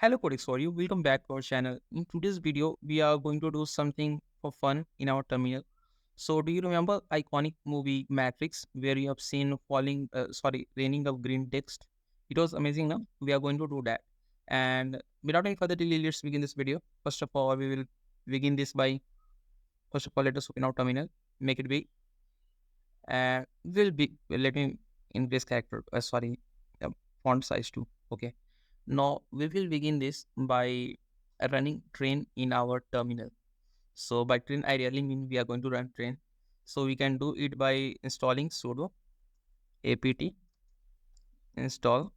Hello Codex for you. Welcome back to our channel. In today's video, we are going to do something for fun in our terminal. So, do you remember iconic movie Matrix where you have seen raining of green text? It was amazing. Now we are going to do that. And without any further delay, let's begin this video. First of all, we will begin this by first of all let us open our terminal, make it big, and will be let me increase character. Uh, font size too. Okay. Now we will begin this by running train in our terminal. So by train, I really mean we are going to run train. So we can do it by installing sudo apt install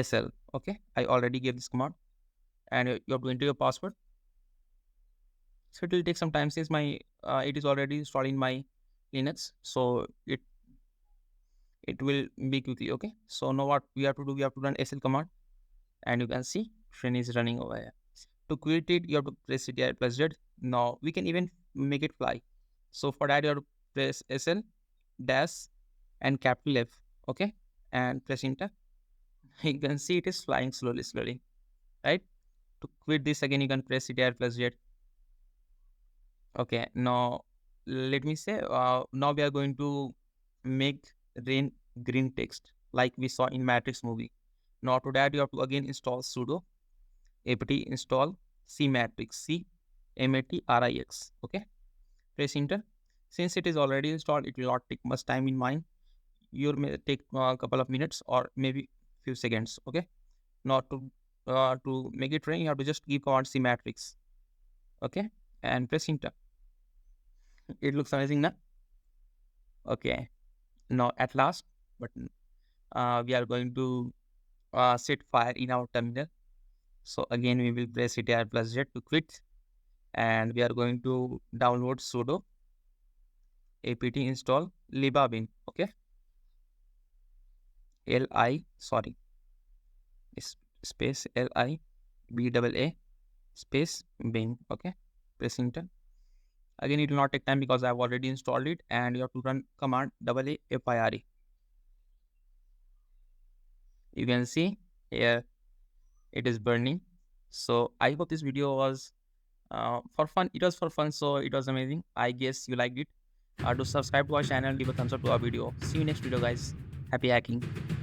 sl. Okay, I already gave this command, and you have to enter your password. So it will take some time since my it is already installed in my Linux. So it will be quickly. Okay. So now what we have to do? We have to run sl command, and you can see train is running over here. To quit it, you have to press CTR plus Z. Now we can even make it fly. So for that, you have to press SL dash and capital F. Okay, and press enter. You can see it is flying slowly, right? To quit this again, you can press CTR plus Z. Okay, now let me say, now we are going to make rain green text like we saw in Matrix movie. Now to that, you have to again install sudo apt install cmatrix cmatrix. Okay, press enter. Since it is already installed, it will not take much time in mind. You may take a couple of minutes or maybe few seconds. Okay, now to make it run, you have to just give command cmatrix. Okay, and press enter. It looks amazing now. Okay, now at last, but we are going to set fire in our terminal. So again, we will press ctr plus z to quit, and we are going to download sudo apt install libabin. Okay, li sorry space li baa space bin. Okay, press enter. Again, it will not take time because I have already installed it, and you have to run command double a fire. You can see here it is burning. So I hope this video was for fun. It was for fun, so it was amazing. I guess you liked it. Do subscribe to our channel, leave a thumbs up to our video. See you next video, guys. Happy hacking.